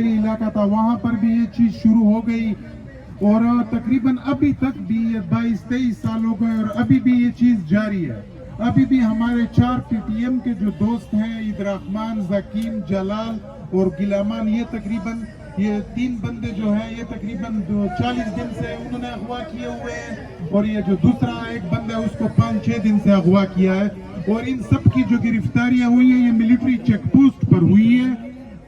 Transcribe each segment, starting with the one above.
इलाका था वहाँ पर भी ये चीज शुरू हो गई और तकरीबन अभी तक भी ये 22-23 साल हो गए और अभी भी ये चीज जारी है। अभी भी हमारे 4 पीटीएम के जो दोस्त हैं, ईद रहमान, जकीम, जलाल और गिलामान, ये तकरीबन ये 3 बंदे जो हैं ये तकरीबन 40 दिन से उन्होंने अगवा किए हुए हैं और ये जो दूसरा एक बंदा है उसको 5-6 दिन से अगवा किया है। और इन सब की जो गिरफ्तारियां हुई हैं ये मिलिट्री चेक पोस्ट पर हुई है।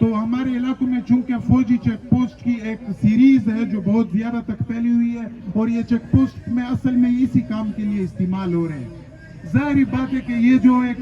तो हमारे इलाकों में चूंकि फौजी चेक पोस्ट की एक सीरीज है जो बहुत ज्यादा तक फैली हुई है और ये चेक पोस्ट में असल में इसी काम के लिए इस्तेमाल हो रहे हैं। जाहिर बात है कि ये जो एक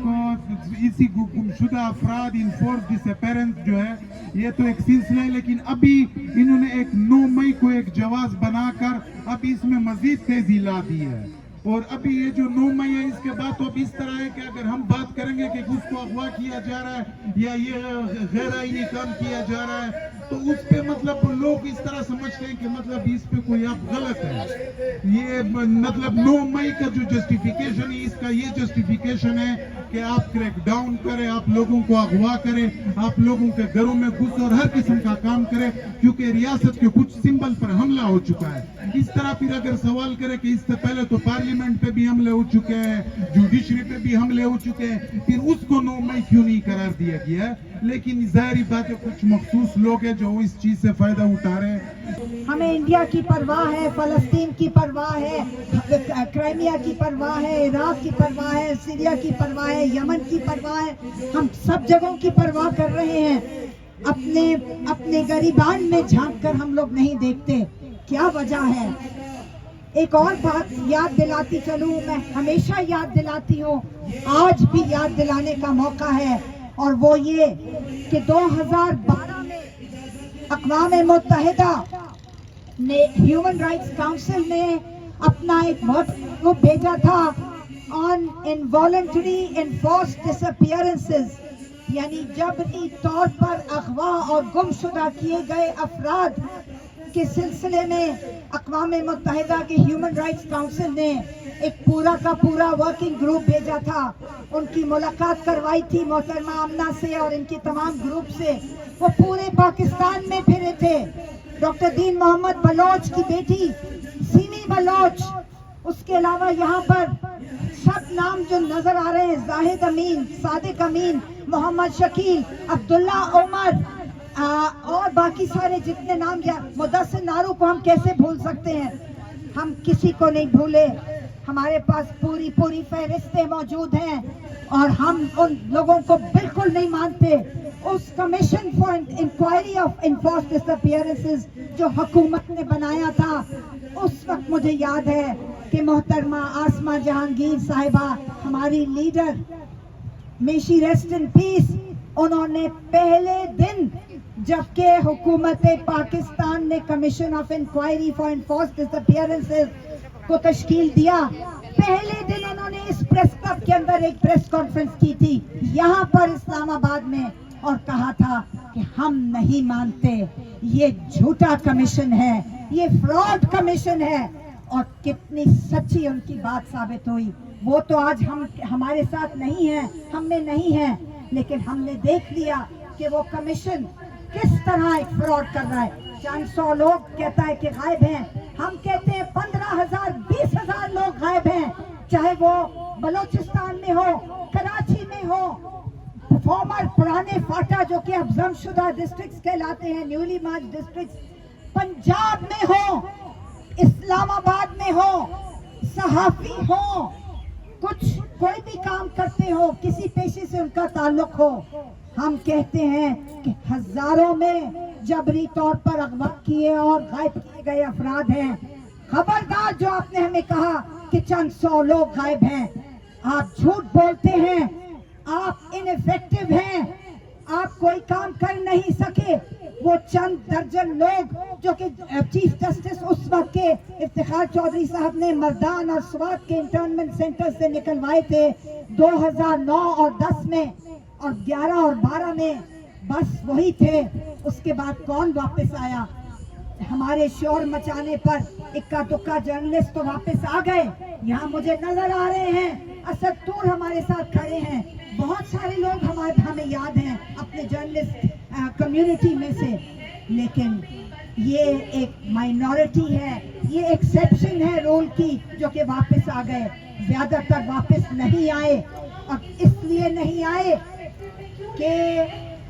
इसी गुमशुदा अफराद, इनफोर्स डिसअपेरेंस जो है ये तो एक सिलसिला है, लेकिन अभी इन्होंने एक 9 मई को एक जवाब बनाकर अब इसमें मजीद तेजी ला दी है। और अभी ये जो 9 मई है इसके बाद तो अब इस तरह है कि अगर हम बात करेंगे कि उसको अगवा किया जा रहा है या ये गैर आईनी काम किया जा रहा है तो उस पे मतलब लोग इस तरह समझते हैं कि मतलब इस पे कोई आप गलत है। ये मतलब 9 मई का जो जस्टिफिकेशन है इसका ये जस्टिफिकेशन है कि आप क्रैक डाउन करें, आप लोगों को अगवा करें, आप लोगों के घरों में घुस और हर किस्म का काम करें, क्योंकि रियासत के कुछ सिंबल पर हमला हो चुका है। इस तरह फिर अगर सवाल करें कि इससे पहले तो पार्लियामेंट पे भी हमले हो चुके हैं, जुडिशरी पे भी हमले हो चुके हैं, फिर उसको 9 मई क्यों नहीं करार दिया गया है? लेकिन जाहिर बात है कुछ मखसूस लोग हैं जो इस चीज से फायदा उठा रहे हैं। हमें इंडिया की परवाह है, फलस्तीन की परवाह है, क्राइमिया की परवाह है, इराक की परवाह है, सीरिया की परवाह है, यमन की परवाह है। हम सब जगहों की परवाह कर रहे हैं। अपने गरीबान में झांक कर हम लोग नहीं देखते, क्या वजह है? एक और बात याद दिलाती चलूं, मैं हमेशा याद दिलाती हूँ, आज भी याद दिलाने का मौका है, और वो ये कि 2012 में अक़वाम मुत्तहिदा ने ह्यूमन राइट्स काउंसिल ने अपना एक वो भेजा था ऑन इनवॉलंटरी एनफोर्स्ड डिसअपीयरेंसेस, यानी जबरी तौर पर अगवा और गुमशुदा किए गए अफराद के सिलसिले में अक़वाम मुत्तहिदा के ह्यूमन राइट्स काउंसिल ने एक पूरा का पूरा वर्किंग ग्रुप भेजा था। उनकी मुलाकात करवाई थी मोहतरमा आमना से और इनके तमाम ग्रुप से। वो पूरे पाकिस्तान में फिरे थे। डॉक्टर दीन मोहम्मद बलोच की बेटी सीमी बलोच, उसके अलावा यहाँ पर सब नाम जो नजर आ रहे हैं, जाहिद अमीन, सादिक अमीन, मोहम्मद शकील, अब्दुल्ला उमर और बाकी सारे जितने नाम, या मुदस्सिर नारू को हम कैसे भूल सकते हैं? हम किसी को नहीं भूले। हमारे पास पूरी फहरिस्तें मौजूद हैं और हम उन लोगों को बिल्कुल नहीं मानते। उस commission for inquiry of enforced disappearances जो हुकूमत ने बनाया था, उस वक्त मुझे याद है कि मोहतरमा आसमा जहांगीर साहिबा, हमारी leader, may she rest in peace, उन्होंने पहले दिन जबकि हुकूमत पाकिस्तान ने commission of inquiry for enforced disappearances को तश्कील दिया, पहले दिन उन्होंने इस प्रेस क्लब के अंदर एक प्रेस कॉन्फ्रेंस की थी यहाँ पर इस्लामाबाद में, और कहा था कि हम नहीं मानते, ये झूठा कमीशन है, ये फ्रॉड कमीशन है। और कितनी सच्ची उनकी बात साबित हुई। वो तो आज हमारे साथ नहीं है, हम में नहीं है, लेकिन हमने देख लिया कि वो कमीशन किस तरह एक फ्रॉड कर रहा है। 400 लोग कहता है कि गायब हैं, हम कहते हैं 15,000 20,000 लोग गायब हैं, चाहे वो बलोचिस्तान में हो, कराची में हो, फॉर्मर पुराने फाटा जो कि अब जमशुदा डिस्ट्रिक्ट्स कहलाते हैं, न्यूली मार्च डिस्ट्रिक्ट्स, पंजाब में हो, इस्लामाबाद में हो, सहाफी हो, कोई भी काम करते हो, किसी पेशे से उनका ताल्लुक हो, हम कहते हैं कि हजारों में जबरी तौर पर अगवा किए और गायब किए गए अफराद हैं। खबरदार जो आपने हमें कहा कि चंद 100 लोग गायब हैं, आप झूठ बोलते हैं, आप इनइफेक्टिव हैं, आप कोई काम कर नहीं सके। वो चंद दर्जन लोग जो कि चीफ जस्टिस उस वक्त के इफ्तिखार चौधरी साहब ने मर्दान और स्वात के इंटर्नमेंट सेंटर से निकलवाए थे 2009 और 10 में, और 11 और 12 में बस वही थे। उसके बाद कौन वापस आया? हमारे शोर मचाने पर इक्का दुक्का जर्नलिस्ट तो वापस आ गए। यहाँ मुझे नजर आ रहे हैं, असद तूर हमारे साथ खड़े हैं, बहुत सारे लोग हमें याद हैं अपने जर्नलिस्ट कम्युनिटी में से। لیکن یہ ایک مائنورٹی ہے, یہ ایکسیپشن ہے رول کی, جو کہ واپس آ گئے. زیادہ تر واپس نہیں آئے, اب اس لیے نہیں آئے کہ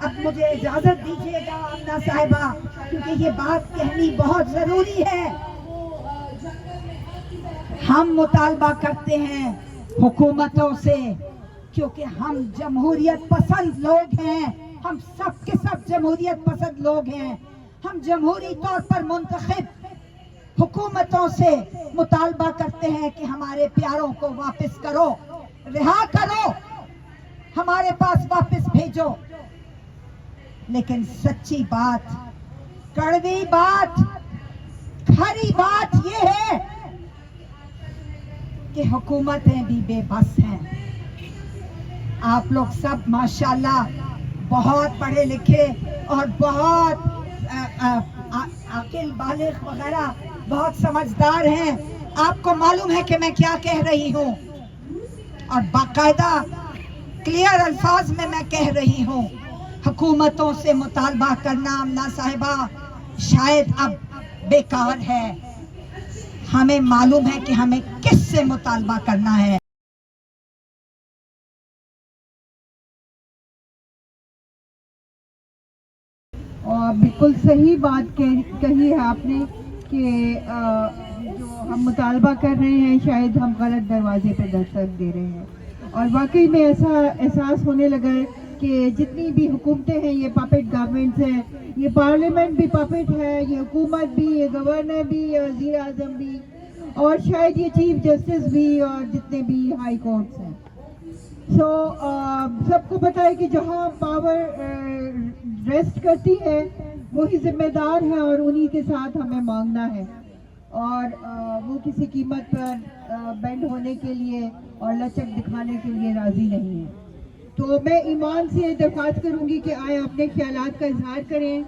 اب مجھے اجازت دیجیے گا آمنہ صاحبہ, کیونکہ یہ بات کہنی بہت ضروری ہے. ہم مطالبہ کرتے ہیں حکومتوں سے, کیونکہ ہم جمہوریت پسند لوگ ہیں, ہم سب کے سب جمہوریت پسند لوگ ہیں. ہم جمہوری طور پر منتخب حکومتوں سے مطالبہ کرتے ہیں کہ ہمارے پیاروں کو واپس کرو, رہا کرو, ہمارے پاس واپس بھیجو. لیکن سچی بات, کڑوی بات, کھری بات یہ ہے کہ حکومتیں بھی بے بس ہیں. آپ لوگ سب ماشاءاللہ بہت پڑھے لکھے اور بہت عاقل بالغ وغیرہ, بہت سمجھدار ہیں. آپ کو معلوم ہے کہ میں کیا کہہ رہی ہوں, اور باقاعدہ کلیئر الفاظ میں کہہ رہی ہوں. حکومتوں سے مطالبہ کرنا آمنہ صاحبہ شاید اب بیکار ہے. ہمیں معلوم ہے کہ ہمیں کس سے مطالبہ کرنا ہے. اور بالکل صحیح بات کہی ہے آپ نے کہ جو ہم مطالبہ کر رہے ہیں شاید ہم غلط دروازے پہ دستک دے رہے ہیں. اور واقعی میں ایسا احساس ہونے لگا ہے کہ جتنی بھی حکومتیں ہیں یہ پاپٹ گورنمنٹس ہیں. یہ پارلیمنٹ بھی پاپٹ ہے, یہ حکومت بھی, یہ گورنر بھی, یہ وزیر اعظم بھی, اور شاید یہ چیف جسٹس بھی, اور جتنے بھی ہائی کورٹس ہیں. سب کو پتہ ہے کہ جہاں پاور ریسٹ کرتی ہے وہی ذمہ دار ہے, اور انہی کے ساتھ ہمیں مانگنا ہے, اور وہ کسی قیمت پر بینڈ ہونے کے لیے اور لچک دکھانے کے لیے راضی نہیں ہے. تو میں ایمان سے درخواست کروں گی کہ آئے اپنے خیالات کا اظہار کریں.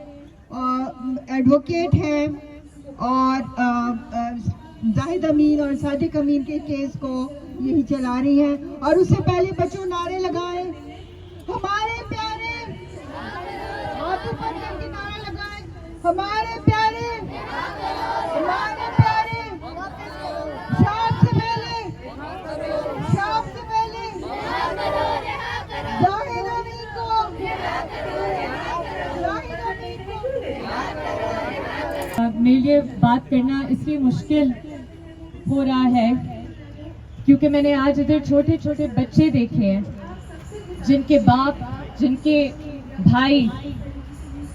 ایڈوکیٹ ہیں اور زاہد امین اور صادق امین کے کیس کو یہی چلا رہی ہیں, اور اس سے پہلے بچوں نعرے لگائیں, ہمارے پیارے, عاطف اکرم کے نعرہ لگائیں, ہمارے پیارے, ہمارے پیارے, شام سے پہلے, شام سے پہلے زاہد امین کو, زاہد امین کو. میرے لیے بات کرنا اس لیے مشکل ہو رہا ہے کیونکہ میں نے آج ادھر چھوٹے چھوٹے بچے دیکھے ہیں جن کے باپ, جن کے بھائی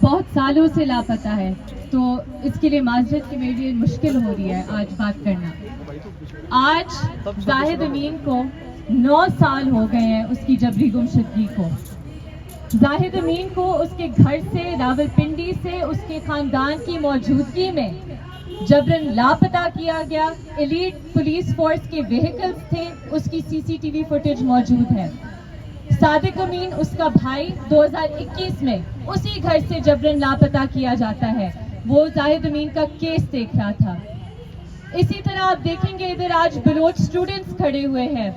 بہت سالوں سے لاپتہ ہے. تو اس کے لیے معذرت کہ میرے لیے مشکل ہو رہی ہے آج بات کرنا. آج زاہد امین کو 9 سال ہو گئے ہیں اس کی جبری گمشدگی کو. زاہد امین کو اس کے گھر سے, راولپنڈی سے, اس کے خاندان کی موجودگی میں جبرن لاپتہ کیا گیا. ایلیٹ پولیس فورس کے وہیکلز تھے, اس کی CCTV فوٹیج موجود ہے. صادق امین اس کا بھائی 2021 میں اسی گھر سے جبرن لاپتہ کیا جاتا ہے. وہ زاہد امین کا کیس دیکھ رہا تھا. اسی طرح آپ دیکھیں گے ادھر آج بلوچ اسٹوڈنٹس کھڑے ہوئے ہیں.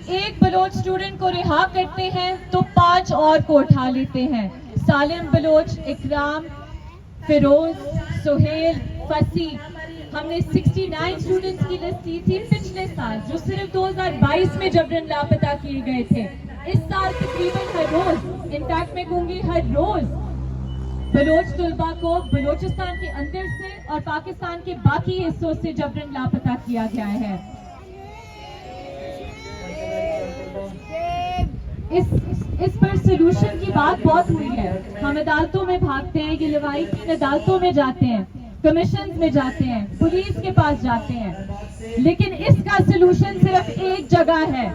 ایک بلوچ اسٹوڈنٹ کو رہا کرتے ہیں تو 5 اور کو اٹھا لیتے ہیں. سالم بلوچ, اکرام, فیروز, سہیل, فصیح. ہم نے 69 اسٹوڈنٹس کی لسٹ دی تھی پچھلے سال جو صرف 2022 میں جبرن لاپتہ کیے گئے تھے. اس سال تقریباً ہر روز, انفیکٹ میں کہوں گی ہر روز, بلوچ طلباء کو بلوچستان کے اندر سے اور پاکستان کے باقی حصوں سے جبرن لاپتہ کیا گیا ہے. اس پر سلوشن کی بات بہت ہوئی ہے. ہم عدالتوں میں بھاگتے ہیں, یہ لوائقین عدالتوں میں جاتے ہیں, کمیشنز میں جاتے ہیں, پولیس کے پاس جاتے ہیں, لیکن اس کا سلوشن صرف ایک جگہ ہے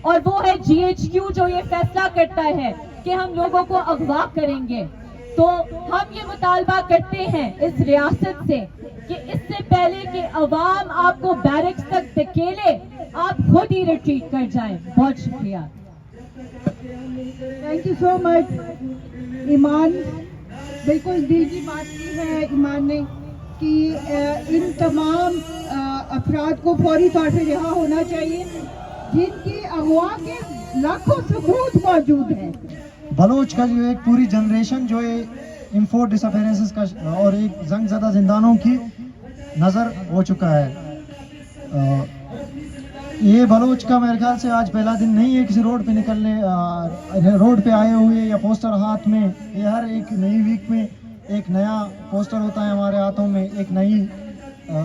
اور وہ ہے GHQ جو یہ فیصلہ کرتا ہے کہ ہم لوگوں کو اغوا کریں گے. تو ہم یہ مطالبہ کرتے ہیں اس ریاست سے کہ اس سے پہلے کہ عوام آپ کو بیرکس تک دھکیلے, آپ خود ہی ریٹریٹ کر جائیں. بہت شکریہ. تھینک یو سو مچ. ایمان بالکل دل کی بات کی ہے ایمان نے کہ ان تمام افراد کو فوری طور سے رہا ہونا چاہیے جن کی اغوا کے لاکھوں ثبوت موجود ہیں. بلوچ کا جو ایک پوری جنریشن جو ہے इम्पोर्ट डिसअपेरेंसेस का और एक जंग ज़दा जिंदानों की नज़र हो चुका है। ये बलोच का मेरे ख्याल से आज पहला दिन नहीं है किसी रोड पे निकलने, रोड पे आए हुए या पोस्टर हाथ में। ये हर एक नई वीक में एक नया पोस्टर होता है हमारे हाथों में, एक नई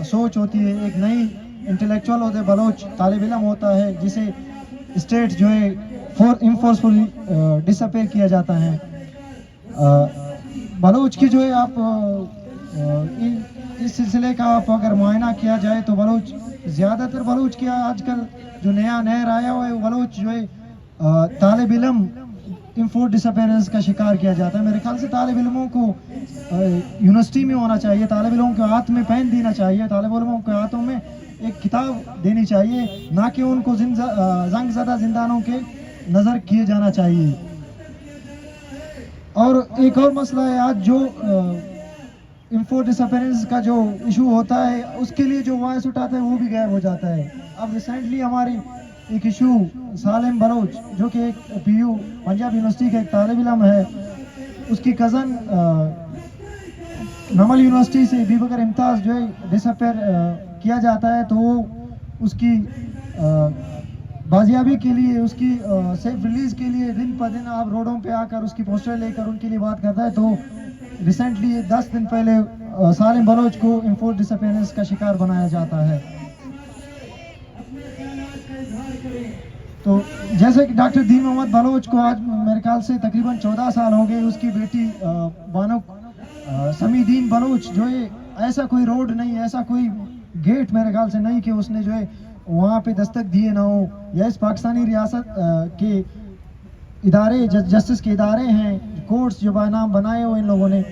सोच होती है, एक नई इंटेलेक्चुअल होते बलोच तालिब इल्म होता है जिसे स्टेट जो है इनफोर्सफुली डिसअपेयर किया जाता है। बलोच की जो है आप इस सिलसिले का आप अगर मुआयना किया जाए तो बलोच ज़्यादातर बलोच की आजकल जो नया नहर आया हुआ है वो बलोच जो है तालिब इल्म इम्पोर्ट डिसअपेरेंस का शिकार किया जाता है। मेरे ख्याल से तालिब इल्मों को यूनिवर्सिटी में होना चाहिए, तालिब इल्मों के हाथ में पेन देना चाहिए, तालिब इल्मों के हाथों में एक किताब देनी चाहिए, ना कि उनको जंग ज़दा जिंदानों के नज़र किए जाना चाहिए। और एक और मसला है आज जो इम्पोर्ट डिसअपेरेंस का जो इशू होता है उसके लिए जो वॉइस उठाता है वो भी गायब हो जाता है। अब रिसेंटली हमारी एक इशू सालिम बलोच जो कि एक PU पंजाब यूनिवर्सिटी का एक तालिब इल्म है, उसकी कज़न नमल यूनिवर्सिटी से बीबकर इम्तियाज़ जो है डिसअपेयर किया जाता है, तो वो उसकी बाजियाबी के लिए, उसकी सेफ रिलीज़ के लिए दिन पर दिन आप रोडों पे आकर उसकी पोस्टर लेकर उनके लिए बात करता है। तो रिसेंटली 10 दिन पहले सालिम बलोच को इम्पोर्ट डिसअपेरेंस का शिकार बनाया जाता है। तो जैसे कि डॉक्टर दी मोहम्मद बलोच को आज मेरे ख्याल से तकरीबन 14 साल हो गए, उसकी बेटी बानो समीदीन बलोच जो है, ऐसा कोई रोड नहीं, ऐसा कोई गेट मेरे ख्याल से नहीं कि उसने जो है वहाँ पे दस्तक दिए ना हो, या इस पाकिस्तानी रियासत के इदारे जस्टिस के इदारे हैं, कोर्ट्स जो बानाम बनाए हो इन लोगों ने,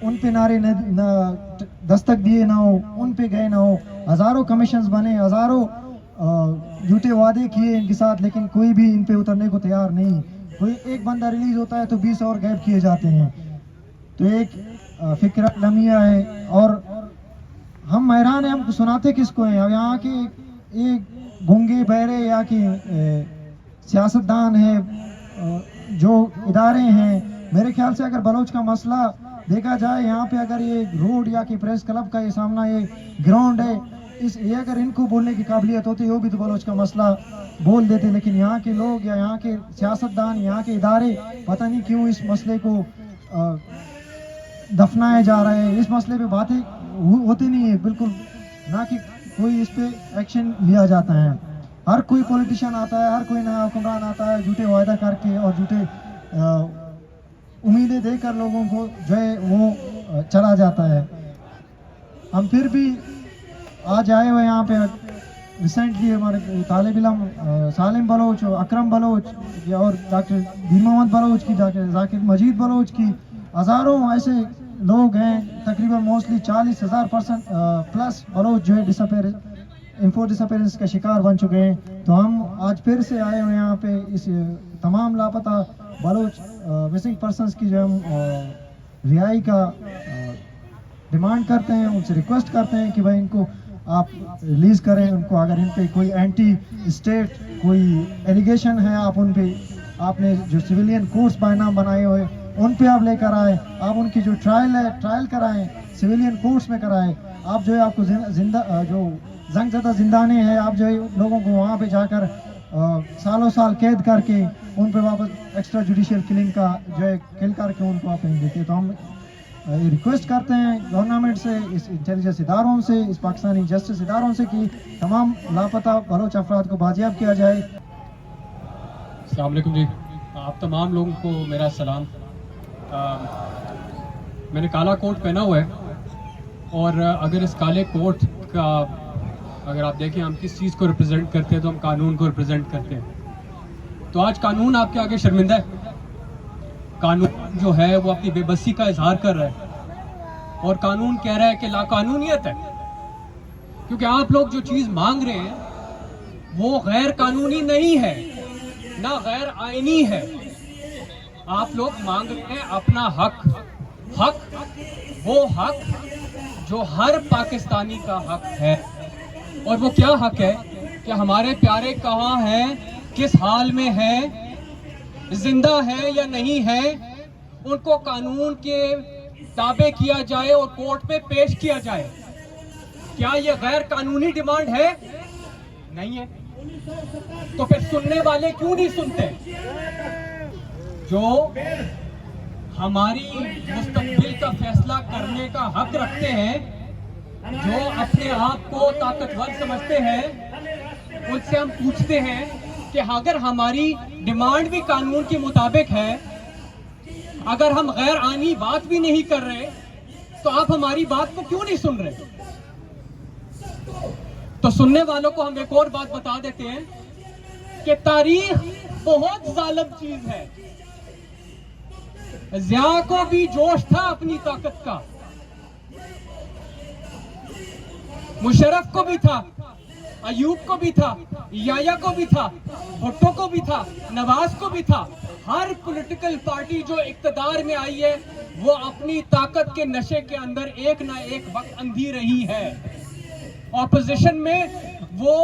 उन पे नारे दस्तक दिए ना हो, उन पे गए ना हो। हज़ारों कमीशंस बने, हज़ारों झूठे वादे किए इनके साथ, लेकिन कोई भी इन पे उतरने को तैयार नहीं। कोई एक बंदा रिलीज होता है तो 20 और गायब किए जाते हैं। तो एक फिक्र लम्हा है और हम हैरान हैं, हम सुनाते किसको हैं। अब यहाँ के एक गूंगे बहरे या कि सियासतदान है जो इदारे हैं, मेरे ख्याल से अगर बलोच का मसला देखा जाए, यहाँ पे अगर ये रोड या कि प्रेस क्लब का ये सामना ये ग्राउंड है, ये अगर इनको बोलने की काबिलियत होती वो भी तो बलोच का मसला बोल देते। लेकिन यहाँ के लोग या यहाँ के सियासतदान, यहाँ के इदारे पता नहीं क्यों इस मसले को दफनाए जा रहे हैं। इस मसले पे बातें होती नहीं है बिल्कुल, ना कि कोई इस पे एक्शन लिया जाता है। हर कोई पॉलिटिशियन आता है, हर कोई नया हुक्मरान आता है झूठे वायदा करके और झूठे उम्मीदें देकर लोगों को जो है वो चला जाता है। हम फिर भी आज आए हुए यहाँ पे रिसेंटली हमारे तालिब इल्म सालिम बलोच, अकरम बलोच और डॉक्टर दी मोहम्मद बलोच की, डॉक्टर जाकिर मजीद बलोच की, हज़ारों ऐसे लोग हैं, तकरीबन मोस्टली 40,000 प्लस बलोच जो है इम्पोर्ट डिसअपेरेंस का शिकार बन चुके हैं। तो हम आज फिर से आए हुए यहाँ पे इस तमाम लापता बलोच मिसिंग पर्सनस की जो हम रिहाई का डिमांड करते हैं, उनसे रिक्वेस्ट करते हैं कि भाई इनको आप रिलीज़ करें। उनको अगर इन पे कोई एंटी स्टेट कोई एलिगेशन है, आप उन पे आपने जो सिविलियन कोर्ट्स बायनाम बनाए हुए उन पे आप लेकर आए, आप उनकी जो ट्रायल है ट्रायल कराएं, सिविलियन कोर्ट्स में कराएं। आप जो है आपको जिंदा जो जंग ज़दा जिंदाने हैं, आप जो है लोगों को वहाँ पे जाकर सालों साल कैद करके उन पे वापस एक्स्ट्रा जुडिशियल किलिंग का जो है किल करके उनको आप नहीं देते। तो हम रिक्वेस्ट करते हैं गवर्नमेंट से, इस इंटेलिजेंस इदारों से, इस पाकिस्तानी जस्टिस इदारों से कि तमाम लापता बलोच अफराद को बाजियाब किया जाए। अस्सलाम वालेकुम जी, आप तमाम लोगों को मेरा सलाम। मैंने काला कोट पहना हुआ है और अगर इस काले कोट का अगर आप देखें हम किस चीज़ को रिप्रेजेंट करते हैं तो हम कानून को रिप्रेजेंट करते हैं। तो आज कानून आपके आगे शर्मिंदा है। कानून जो है वो अपनी बेबसी का इजहार कर रहा है और कानून कह रहा है कि लाकानूनियत है, क्योंकि आप लोग जो चीज़ मांग रहे हैं वो गैर कानूनी नहीं है ना गैर आईनी है। आप लोग मांग रहे हैं अपना हक, वो हक जो हर पाकिस्तानी का हक है। और वो क्या हक है कि हमारे प्यारे कहाँ हैं, किस हाल में हैं, जिंदा है या नहीं है, उनको कानून के ताबे किया जाए और कोर्ट में पेश किया जाए। क्या ये गैर कानूनी डिमांड है? नहीं है। तो फिर सुनने वाले क्यों नहीं सुनते? जो हमारी मुस्तकबिल का फैसला करने का हक रखते हैं, जो अपने आप को ताकतवर समझते हैं, उनसे हम पूछते हैं कि अगर हमारी डिमांड भी कानून के मुताबिक है, अगर हम गैर आनी बात भी नहीं कर रहे, तो आप हमारी बात को क्यों नहीं सुन रहे? तो सुनने वालों को हम एक और बात बता देते हैं कि तारीख बहुत जालिम चीज है। ज़िया को भी जोश था अपनी ताकत का, मुशर्रफ को भी था, अयूब को भी था, याया को भी था, भुट्टो को भी था, नवाज को भी था। हर पॉलिटिकल पार्टी जो इक्तदार में आई है वो अपनी ताकत के नशे के अंदर एक ना एक वक्त अंधी रही है। ऑपोजिशन में वो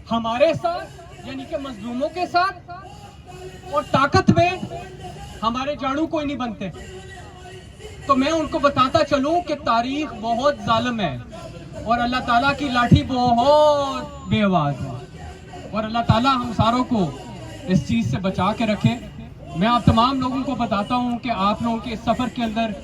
हमारे साथ यानी कि मजलूमों के साथ, और ताकत में हमारे झाड़ू कोई नहीं बनते। तो मैं उनको बताता चलूं कि तारीख बहुत जालिम है और अल्लाह ताला की लाठी बहुत बेआवाज है, और अल्लाह ताला हम सारों को इस चीज से बचा के रखे। मैं आप तमाम लोगों को बताता हूं कि आप लोगों के इस सफर के अंदर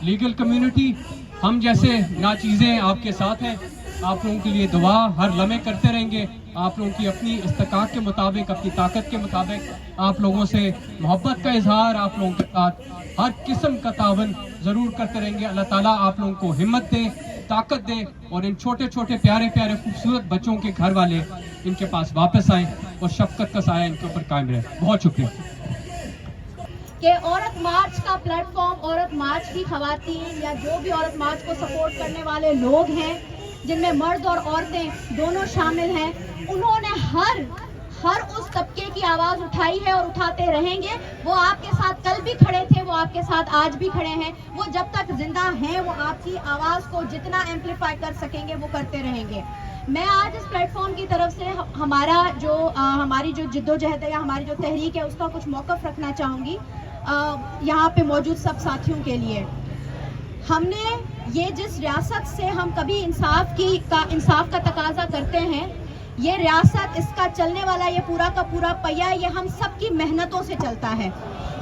लीगल कम्युनिटी, हम जैसे नाचीजें आपके साथ हैं। आप लोगों के लिए दुआ हर लम्हे करते रहेंगे। आप लोगों की अपनी इस्तिकात के मुताबिक, अपनी ताकत के मुताबिक आप लोगों से मोहब्बत का इजहार, आप लोगों के साथ हर किस्म का तावन ज़रूर करते रहेंगे। अल्लाह ताला आप लोगों को हिम्मत दे, ताकत दे, और इन छोटे छोटे प्यारे प्यारे खूबसूरत बच्चों के घर वाले इनके पास वापस आए और शफकत का साया इनके ऊपर कायम रहे। बहुत शुक्रिया। कि औरत मार्च का प्लेटफॉर्म, औरत मार्च की खवातीन या जो भी औरत मार्च को सपोर्ट करने वाले लोग हैं, जिनमें मर्द और औरतें दोनों शामिल हैं, उन्होंने हर उस तबके की आवाज़ उठाई है और उठाते रहेंगे। वो आपके साथ कल भी खड़े थे, वो आपके साथ आज भी खड़े हैं। वो जब तक जिंदा हैं वो आपकी आवाज़ को जितना एम्पलीफाई कर सकेंगे वो करते रहेंगे। मैं आज इस प्लेटफॉर्म की तरफ से हमारी जो जिद्दोजहद है या हमारी जो तहरीक है उसका कुछ मौक़िफ़ रखना चाहूँगी यहाँ पे मौजूद सब साथियों के लिए। हमने ये जिस रियासत से हम कभी इंसाफ का तकाजा करते हैं, ये रियासत, इसका चलने वाला ये पूरा का पूरा पहिया, ये हम सब की मेहनतों से चलता है।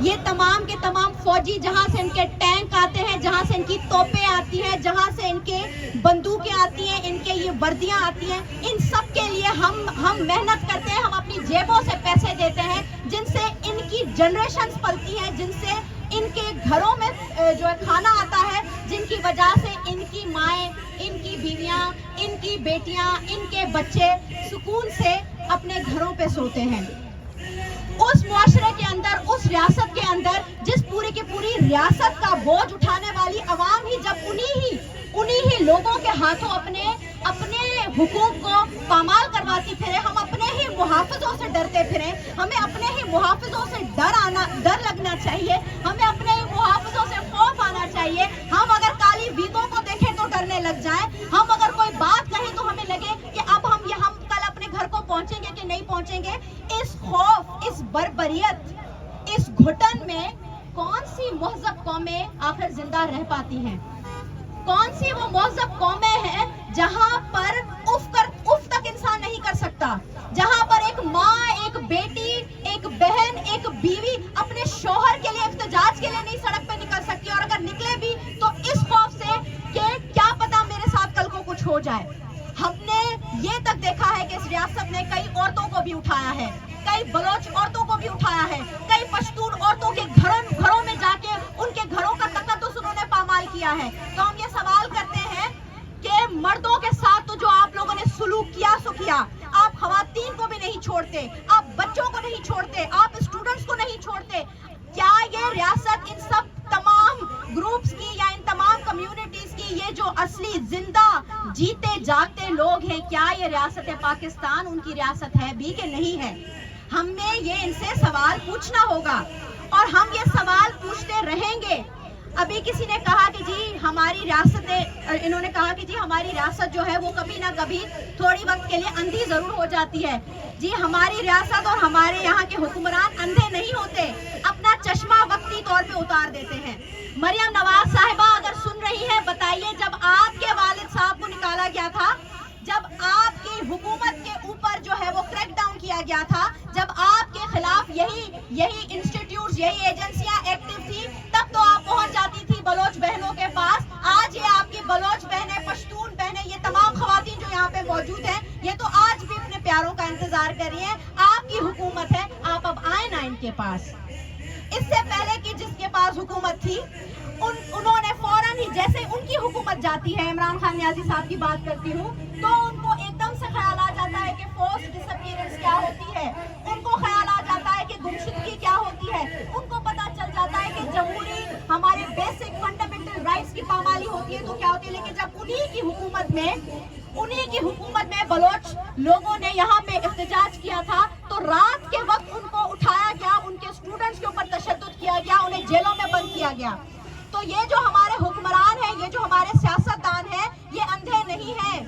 ये तमाम के तमाम फौजी, जहाँ से इनके टैंक आते हैं, जहाँ से इनकी तोपें आती हैं, जहाँ से इनके बंदूकें आती हैं, इनके ये वर्दियाँ आती हैं, इन सब के लिए हम मेहनत करते हैं। हम अपनी जेबों से पैसे देते हैं, जिनसे इनकी जनरेशन्स पलती हैं, जिनसे इनके घरों में जो है खाना आता है, जिनकी वजह से इनकी माएँ, इनकी बीवियाँ, इनकी बेटियाँ, इनके बच्चे सुकून से अपने घरों पे सोते हैं। उस मुआशरे के अंदर, उस रियासत के अंदर, जिस पूरी की पूरी रियासत का बोझ उठाने वाली अवाम ही जब उन्हीं ही लोगों के हाथों अपने हुकूक को पामाल करवाती फिरे, हम अपने ही मुहाफिजों से डरते फिरे, हमें अपने ही मुहाफिजों से डर लगना चाहिए, हमें अपने ही मुहाफिजों से खौफ आना चाहिए। हम अगर काली बीतों को देखें तो डरने लग जाएं, हम अगर कोई बात कहें तो हमें लगे कि अब हम कल अपने घर को पहुंचेंगे कि नहीं पहुंचेंगे। इस खौफ, इस बर्बरियत, इस घुटन में कौन सी महज़ब कौमें आखिर जिंदा रह पाती हैं? कौन सी वो महज़ब कौमें हैं जहां पर उफ तक इंसान नहीं कर सकता, जहां पर एक माँ, एक बेटी, एक बहन, एक बीवी अपने शौहर के लिए, इफ्तिजाज के लिए नहीं सड़क पे निकल सकती, और अगर निकले भी तो इस खौफ से कि क्या पता मेरे साथ कल को कुछ हो जाए। हमने ये तक देखा है कि इस रियासत ने कई औरतों को भी उठाया है, कई बलोच औरतों को भी उठाया है, कई पश्तून औरतों के घरों में जाके उनके घरों का तकद्दुस उन्होंने पामाल किया है। तो हम ये सवाल करते हैं कि मर्दों के साथ तो जो आप लोगों ने सुलूक किया सो किया, आप खवातीन को भी नहीं छोड़ते, आप बच्चों को नहीं छोड़ते, आप स्टूडेंट्स को नहीं छोड़ते। क्या ये रियासत इन सब तमाम ग्रुप्स की या इन तमाम कम्युनिटीज की, ये जो असली जिंदा जीते जागते लोग हैं, क्या ये रियासत पाकिस्तान उनकी रियासत है भी कि नहीं है? हमें ये इनसे सवाल पूछना होगा और हम ये सवाल पूछते रहेंगे। अभी किसी ने कहा कि जी हमारी रियासत, इन्होंने कहा कि जी हमारी रियासत जो है वो कभी ना कभी थोड़ी वक्त के लिए अंधी जरूर हो जाती है। जी हमारी रियासत और हमारे यहाँ के हुक्मरान अंधे नहीं होते, अपना चश्मा वक्ती तौर पे उतार देते हैं। मरियम नवाज साहिबा अगर सुन रही है, बताइए जब आपके वालिद साहब को निकाला गया था, जब आपकी हुकूमत के ऊपर जो है वो क्रैकडाउन किया गया था, जब आपके खिलाफ यही इंस्टीट्यूट्स, यही एजेंसियां एक्टिव थी, तब तो आप पहुंच जाती थी बलोच बहनों के पास। आज ये आपकी बलोच बहनें, पश्तून बहनें, ये तमाम खवातीन जो यहाँ पे मौजूद हैं, ये तो आज भी अपने प्यारों का इंतजार कर रही हैं। आपकी हुकूमत है, आप अब आए ना इनके पास। इससे पहले कि जिसके पास हुकूमत थी, उन्होंने फौरन ही, जैसे उनकी हुकूमत जाती है, इमरान खान नियाजी साहब की बात करती हूँ, तो उनको एकदम से ख्याल आ जाता है कि फोर्स डिसअपीयरेंस क्या होती है, उनको ख्याल आ जाता है कि गुमशुदगी क्या होती है, उनको पता चल जाता है कि जमहूरी हमारे बेसिक फंडामेंटल राइट्स की पामाली होती है तो क्या होती है। लेकिन जब उन्हीं की हुकूमत में बलोच लोगों ने यहाँ पे इख्तिजाज किया था, तो रात के वक्त उनको उठाया गया, उनके स्टूडेंट्स के ऊपर तशद्दुद किया गया, उन्हें जेलों में बंद किया गया। तो ये जो हमारे हुक्मरान हैं, ये जो हमारे सियासतदान हैं, ये अंधे नहीं हैं।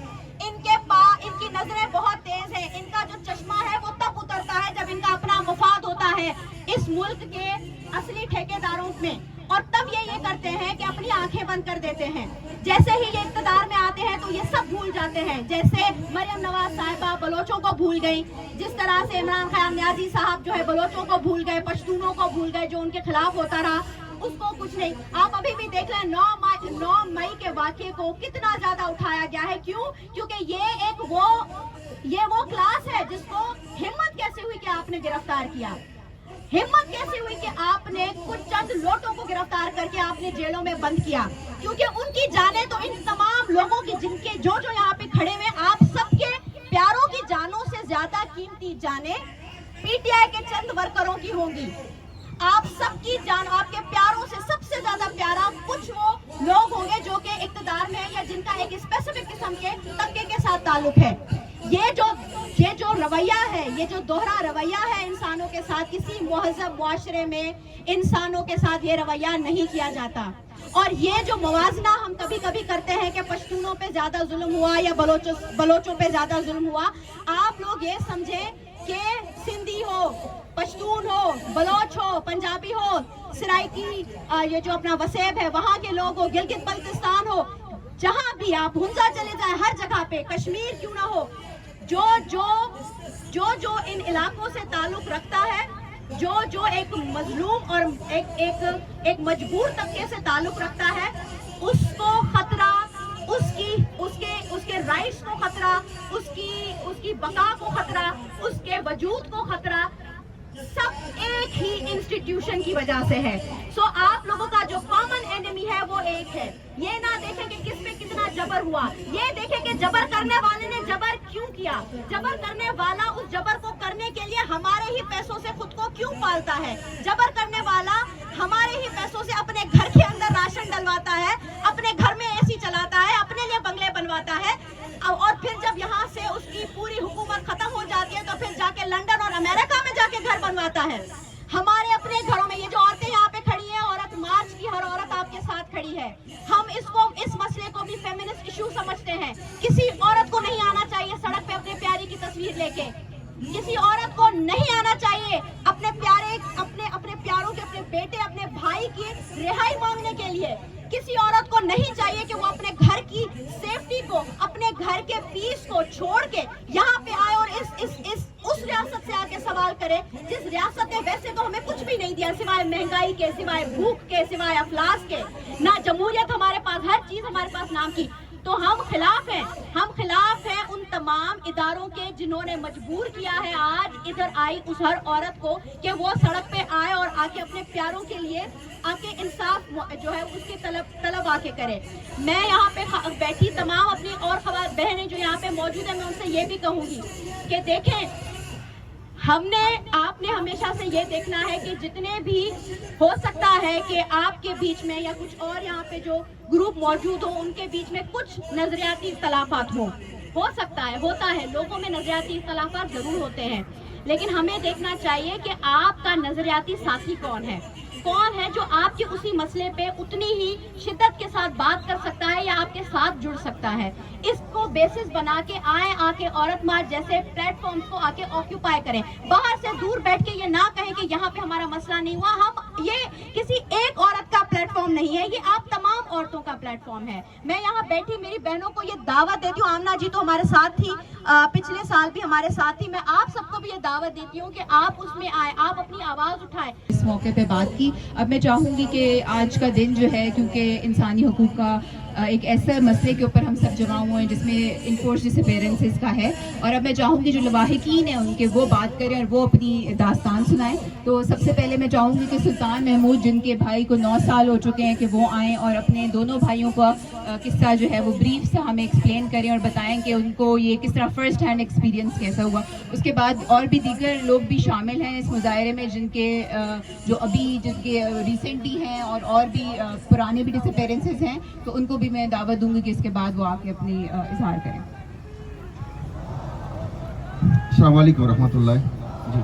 इनकी नजरें बहुत तेज हैं। इनका जो चश्मा है वो तब उतरता है जब इनका अपना मुफाद होता है इस मुल्क के असली ठेकेदारों में, और तब ये करते हैं कि अपनी आंखें बंद कर देते हैं। जैसे ही ये इक़्तिदार में आते हैं तो ये सब भूल जाते हैं। जैसे मरियम नवाज साहिबा बलोचों को भूल गई, जिस तरह से इमरान खान नियाजी साहब जो है बलोचों को भूल गए, पश्तूनों को भूल गए, जो उनके खिलाफ होता रहा, उसको कुछ नहीं। आप अभी भी देख लें 9 मई के वाक़े को कितना ज्यादा उठाया गया है। क्यों? क्योंकि ये वो क्लास है जिसको हिम्मत कैसे हुई कि आपने गिरफ्तार किया, हिम्मत कैसे हुई कि आपने कुछ चंद लोगों को गिरफ्तार करके आपने जेलों में बंद किया। क्योंकि उनकी जानें तो इन तमाम लोगों की, जिनके जो यहाँ पे खड़े हुए, आप सबके प्यारों की जानों से ज्यादा कीमती जानें पीटीआई के चंद वर्करों की होंगी। आप सबकी जान, आपके प्यारों से सबसे ज्यादा प्यारा कुछ वो लोग होंगे जो कि इक़्तिदार में है, या जिनका एक स्पेसिफिक किस्म के तबके के साथ ताल्लुक है। ये जो रवैया है, ये जो दोहरा रवैया है इंसानों के साथ, किसी मुहज़्ज़ब मुआशरे में इंसानों के साथ ये रवैया नहीं किया जाता। और ये जो मवाजना हम कभी कभी करते हैं कि पश्तूनों पे ज्यादा जुल्म हुआ या बलोचों पे ज्यादा जुल्म हुआ, आप लोग ये समझें कि सिंधी हो, पश्तून हो, बलोच हो, पंजाबी हो, सराइकी, ये जो अपना वसेब है वहाँ के लोग हो, गिलगित बल्तिस्तान हो, जहाँ भी आप हुंजा चले जाए, हर जगह पे, कश्मीर क्यों ना हो, जो इन इलाकों से ताल्लुक रखता है, जो एक मजलूम और एक मजबूर तबके से ताल्लुक रखता है, उसको खतरा, उसके राइट्स को खतरा, उसकी बका को खतरा, उसके वजूद को खतरा, सब एक ही इंस्टीट्यूशन की वजह से है। सो आप लोगों का जो कॉमन एनिमी है वो एक है। ये ना देखें कि किस पे कितना जबर हुआ, ये देखें कि जबर करने वाले ने जबर क्यों किया, जबर करने वाला उस जबर को करने के लिए हमारे ही पैसों से खुद को क्यों पालता है, जबर करने वाला हमारे ही पैसों से अपने घर के अंदर राशन डलवाता है, अपने घर में एसी चलाता है, अपने लिए बंगले बनवाता है, और फिर जब यहाँ से उसकी पूरी हुकूमत खत्म हो जाती है तो फिर जाके लंदन और अमेरिका में जाके घर बनवाता है। हमारे अपने घरों में ये जो औरतें यहाँ पे खड़ी हैं, औरत मार्च की हर औरत आपके साथ खड़ी है, हम इस मसले को भी फेमिनिस्ट इशू समझते हैं। किसी औरत को नहीं आना चाहिए सड़क पे अपने प्यारी की तस्वीर लेके, किसी औरत को नहीं आना चाहिए अपने प्यारों के, अपने बेटे, अपने भाई की रिहाई मांगने के लिए। किसी औरत को नहीं चाहिए कि वो अपने घर की सेफ्टी को, अपने घर के पीस को छोड़ के यहाँ पे आए और उस रियासत से आके सवाल करे जिस रियासत ने वैसे तो हमें कुछ भी नहीं दिया सिवाय महंगाई के, सिवाय भूख के, सिवाय अफलास के, ना जमहूरियत हमारे पास, हर चीज हमारे पास नाम की। तो हम खिलाफ हैं उन तमाम इदारों के जिन्होंने मजबूर किया है आज इधर आई उस हर औरत को कि वो सड़क पे आए और आके अपने प्यारों के लिए आके इंसाफ जो है उसकी तलब आके करे। मैं यहाँ पे बैठी तमाम अपनी और बहनें जो यहाँ पे मौजूद है, मैं उनसे ये भी कहूँगी कि देखें, आपने हमेशा से ये देखना है कि जितने भी हो सकता है कि आपके बीच में या कुछ और यहाँ पे जो ग्रुप मौजूद हो उनके बीच में कुछ नजरियाती इख्तलाफात हो सकता है, होता है, लोगों में नजरियाती इख्तलाफात जरूर होते हैं, लेकिन हमें देखना चाहिए कि आपका नजरियाती साथी कौन है जो आपके उसी मसले पे उतनी ही शिद्दत के साथ बात कर सकता है या आपके साथ जुड़ सकता है। इसको बेसिस बना के आके औरत मार्च जैसे प्लेटफॉर्म्स को आके ऑक्यूपाई करें, बाहर से दूर बैठ के ये ना कहें कि यहाँ पे हमारा मसला नहीं हुआ। हम ये किसी एक औरत का پلیٹ فارم نہیں ہے, یہ آپ تمام عورتوں کا پلیٹ فارم ہے. میں یہاں بیٹھی میری بہنوں کو یہ دعوت دیتی ہوں, آمنہ جی تو ہمارے ساتھ تھی, پچھلے سال بھی ہمارے ساتھ تھی, میں آپ سب کو بھی یہ دعوت دیتی ہوں کہ آپ اس میں آئیں, آپ اپنی آواز اٹھائیں. اس موقع پہ بات کی. اب میں چاہوں گی کہ آج کا دن جو ہے, کیونکہ انسانی حقوق کا ایک ایسا مسئلے کے اوپر ہم سب جمع ہوئے ہیں جس میں انفورس ڈس اپیرنسز کا ہے, اور اب میں چاہوں گی جو لواحقین ہیں ان کے وہ بات کریں اور وہ اپنی داستان سنائیں. تو سب سے پہلے میں چاہوں گی کہ سلطان محمود, جن کے بھائی کو 9 سال ہو چکے ہیں, کہ وہ آئیں اور اپنے دونوں بھائیوں کا قصہ جو ہے وہ بریف سے ہمیں ایکسپلین کریں اور بتائیں کہ ان کو یہ کس طرح فرسٹ ہینڈ ایکسپیرینس کیسا ہوا. اس کے بعد اور بھی دیگر لوگ بھی شامل ہیں اس مظاہرے میں, جن کے جن کے ریسنٹلی ہیں اور بھی پرانے بھی ڈس اپیرنسز ہیں, تو ان کو بھی میں دعوت دوں گی کہ اس کے بعد وہ آ کے اپنی اظہار کریں. السلام علیکم ورحمۃ اللہ. جی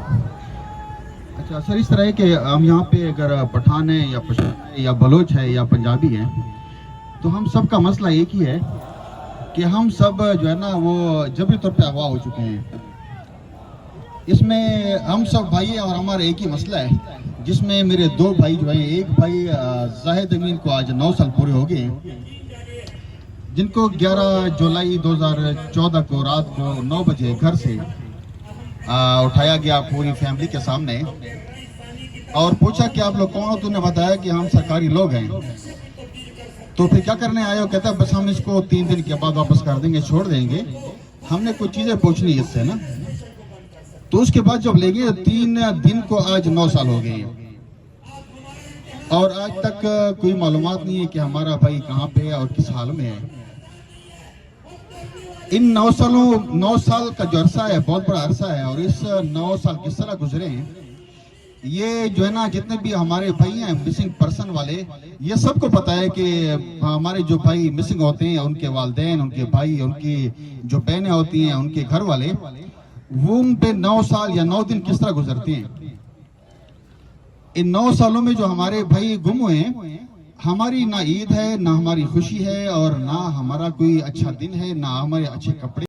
اچھا سر, اس طرح ہے کہ ہم یہاں پہ اگر پٹھان ہیں یا پشتون ہے یا بلوچ ہے یا پنجابی ہیں, تو ہم سب کا مسئلہ ایک ہی ہے کہ ہم سب جو ہے نا وہ جبری طور پہ اغوا ہو چکے ہیں. اس میں ہم سب بھائی ہیں اور ہمارا ایک ہی مسئلہ ہے, جس میں میرے 2 بھائی جو ہیں, ایک بھائی زاہد امین کو آج 9 سال پورے ہو گئے ہیں, جن کو 11 جولائی 2014 کو رات کو 9 بجے گھر سے اٹھایا گیا پوری فیملی کے سامنے اور پوچھا کہ آپ لوگ کون ہو. تو نے بتایا کہ ہم سرکاری لوگ ہیں. تو پھر کیا کرنے آئے ہو؟ کہتا ہے بس ہم اس کو 3 دن کے بعد واپس کر دیں گے, چھوڑ دیں گے. ہم نے کچھ چیزیں پوچھنی اس سے نا. تو اس کے بعد جب لے گئے 3 دن کو آج 9 سال ہو گئے ہیں, اور آج تک کوئی معلومات نہیں ہے کہ ہمارا بھائی کہاں پہ ہے اور کس حال میں ہے. ان 9 سال کا جو عرصہ ہے بہت بڑا عرصہ ہے, اور اس 9 سال کس طرح گزرے ہیں یہ جو ہے نا, جتنے بھی ہمارے بھائی ہیں مسنگ پرسن والے, یہ سب کو پتا ہے کہ ہمارے جو بھائی مسنگ ہوتے ہیں, ان کے والدین, ان کے بھائی, ان کی جو بہنیں ہوتی ہیں, ان کے گھر والے, وہ ان پہ 9 سال یا 9 دن کس طرح گزرتے ہیں. ان 9 سالوں میں جو ہمارے بھائی گم ہوئے ہیں, ہماری نہ عید ہے, نہ ہماری خوشی ہے, اور نہ ہمارا کوئی اچھا دن ہے, نہ ہمارے اچھے کپڑے.